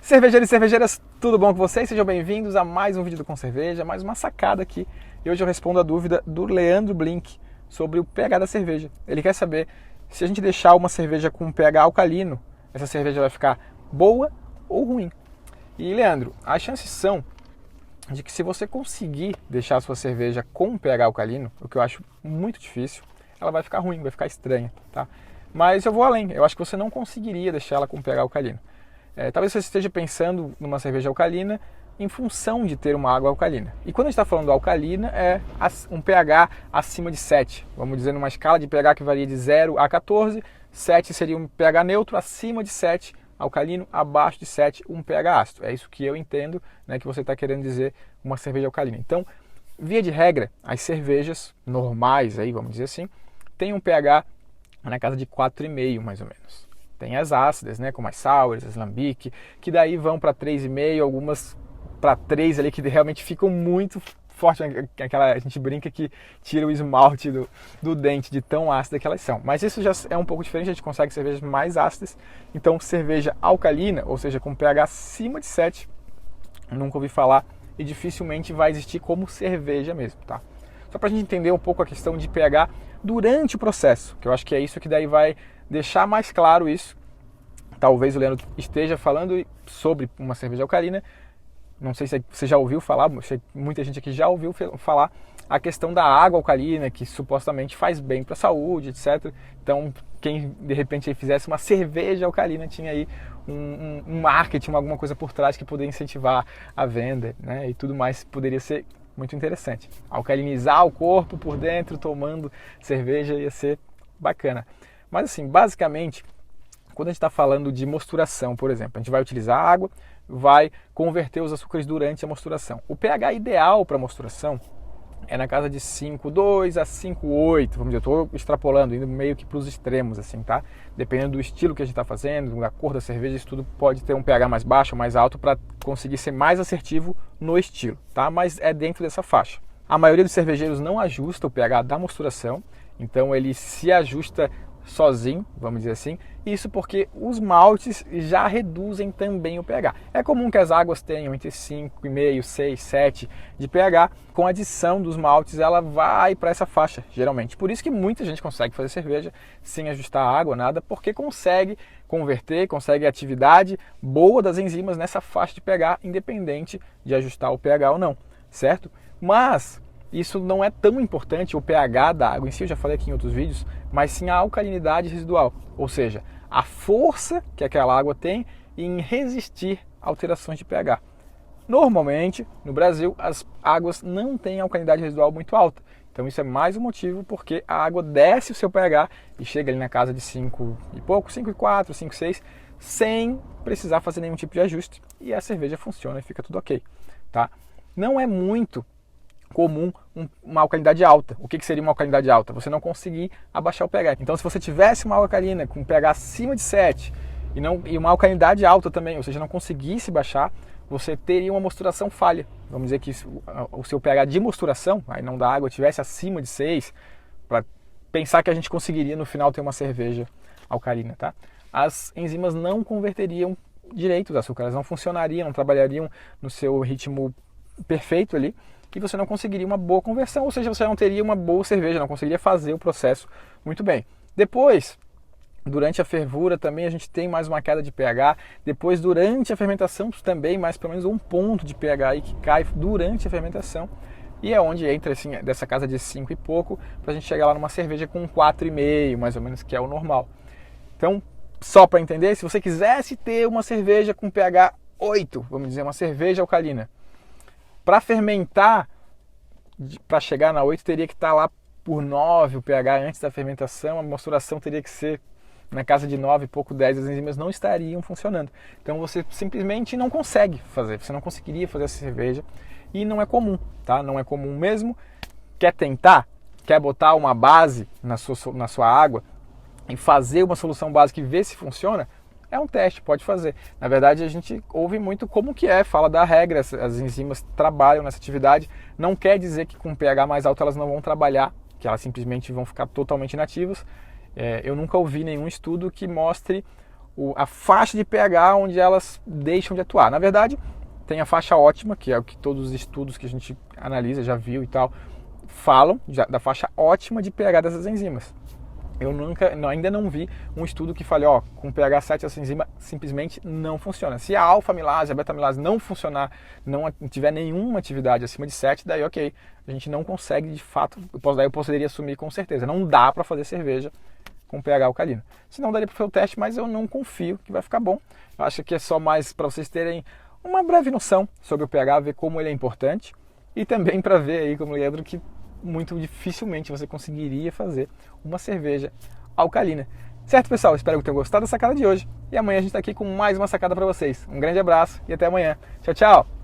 Cervejeiros e cervejeiras, tudo bom com vocês? Sejam bem-vindos a mais um vídeo do Com Cerveja, mais uma sacada aqui. E hoje eu respondo a dúvida do Leandro Blink sobre o pH da cerveja. Ele quer saber se a gente deixar uma cerveja com pH alcalino, essa cerveja vai ficar boa ou ruim. E Leandro, as chances são de que se você conseguir deixar a sua cerveja com pH alcalino, o que eu acho muito difícil, ela vai ficar ruim, vai ficar estranha, tá? Mas eu vou além, eu acho que você não conseguiria deixar ela com pH alcalino. Talvez você esteja pensando numa cerveja alcalina em função de ter uma água alcalina. E quando a gente está falando alcalina, é um pH acima de 7. Vamos dizer, numa escala de pH que varia de 0 a 14, 7 seria um pH neutro, acima de 7, alcalino, abaixo de 7, um pH ácido. É isso que eu entendo, né, que você está querendo dizer uma cerveja alcalina. Então, via de regra, as cervejas normais, aí, vamos dizer assim, têm um pH na casa de 4,5, mais ou menos. Tem as ácidas, né, como as sours, as lambic, que daí vão para 3,5, algumas para 3 ali, que realmente ficam muito fortes. A gente brinca que tira o esmalte do dente de tão ácida que elas são. Mas isso já é um pouco diferente, a gente consegue cervejas mais ácidas. Então, cerveja alcalina, ou seja, com pH acima de 7, nunca ouvi falar e dificilmente vai existir como cerveja mesmo, tá? Só para a gente entender um pouco a questão de pH durante o processo, que eu acho que é isso que daí vai deixar mais claro isso. Talvez o Leandro esteja falando sobre uma cerveja alcalina. Não sei se você já ouviu falar, muita gente aqui já ouviu falar a questão da água alcalina, que supostamente faz bem para a saúde, etc. Então, quem de repente fizesse uma cerveja alcalina tinha aí um marketing, alguma coisa por trás que poderia incentivar a venda, né? E tudo mais poderia ser muito interessante. Alcalinizar o corpo por dentro, tomando cerveja, ia ser bacana. Mas assim, basicamente, quando a gente está falando de mosturação, por exemplo, a gente vai utilizar água, vai converter os açúcares durante a mosturação. O pH ideal para mosturação é na casa de 5,2 a 5,8, vamos dizer, eu estou extrapolando, indo meio que para os extremos, assim, tá? Dependendo do estilo que a gente está fazendo, da cor da cerveja, isso tudo pode ter um pH mais baixo ou mais alto para conseguir ser mais assertivo no estilo, tá? Mas é dentro dessa faixa. A maioria dos cervejeiros não ajusta o pH da mosturação, então ele se ajusta sozinho, vamos dizer assim, isso porque os maltes já reduzem também o pH. É comum que as águas tenham entre 5,5, 6, 7 de pH, com a adição dos maltes ela vai para essa faixa, geralmente. Por isso que muita gente consegue fazer cerveja sem ajustar a água, nada, porque consegue converter, consegue a atividade boa das enzimas nessa faixa de pH, independente de ajustar o pH ou não, certo? Mas isso não é tão importante, o pH da água em si, eu já falei aqui em outros vídeos, mas sim a alcalinidade residual, ou seja, a força que aquela água tem em resistir a alterações de pH. Normalmente, no Brasil, as águas não têm alcalinidade residual muito alta, então isso é mais um motivo porque a água desce o seu pH e chega ali na casa de 5 e pouco, 5,4, 5,6, sem precisar fazer nenhum tipo de ajuste, e a cerveja funciona e fica tudo ok, tá? Não é muito comum uma alcalinidade alta. O que seria uma alcalinidade alta? Você não conseguir abaixar o pH. Então, se você tivesse uma água alcalina com pH acima de 7 e uma alcalinidade alta também, ou seja, não conseguisse baixar, você teria uma mosturação falha. Vamos dizer que o seu pH de mosturação, aí não da água, tivesse acima de 6, para pensar que a gente conseguiria no final ter uma cerveja alcalina, tá? As enzimas não converteriam direito os açúcares, elas não funcionariam, não trabalhariam no seu ritmo perfeito ali, e você não conseguiria uma boa conversão, ou seja, você não teria uma boa cerveja, não conseguiria fazer o processo muito bem. Depois, durante a fervura também a gente tem mais uma queda de pH, depois durante a fermentação também mais pelo menos um ponto de pH aí que cai durante a fermentação, e é onde entra assim, dessa casa de 5 e pouco, para a gente chegar lá numa cerveja com 4,5 mais ou menos, que é o normal. Então, só para entender, se você quisesse ter uma cerveja com pH 8, vamos dizer, uma cerveja alcalina, para fermentar, para chegar na 8, teria que estar lá por 9 o pH antes da fermentação, a mosturação teria que ser na casa de 9, pouco 10, as enzimas não estariam funcionando. Então você simplesmente não consegue fazer, você não conseguiria fazer essa cerveja e não é comum, tá? Não é comum mesmo. Quer tentar? Quer botar uma base na sua água e fazer uma solução básica e ver se funciona? É um teste, pode fazer. Na verdade, a gente ouve muito como que é, fala da regra, as enzimas trabalham nessa atividade. Não quer dizer que com pH mais alto elas não vão trabalhar, que elas simplesmente vão ficar totalmente inativas. Eu nunca ouvi nenhum estudo que mostre a faixa de pH onde elas deixam de atuar. Na verdade, tem a faixa ótima, que é o que todos os estudos que a gente analisa, já viu e tal, falam da faixa ótima de pH dessas enzimas. Eu ainda não vi um estudo que fale, ó, com pH 7 essa enzima simplesmente não funciona. Se a alfa-amilase, a beta-amilase não funcionar, não tiver nenhuma atividade acima de 7, daí ok, a gente não consegue de fato, daí eu poderia assumir com certeza, não dá para fazer cerveja com pH alcalino. Se não, daria para fazer o teste, mas eu não confio que vai ficar bom. Eu acho que é só mais para vocês terem uma breve noção sobre o pH, ver como ele é importante e também para ver aí, como o Leandro, que muito dificilmente você conseguiria fazer uma cerveja alcalina. Certo, pessoal? Espero que tenham gostado da sacada de hoje e amanhã a gente está aqui com mais uma sacada para vocês. Um grande abraço e até amanhã. Tchau, tchau!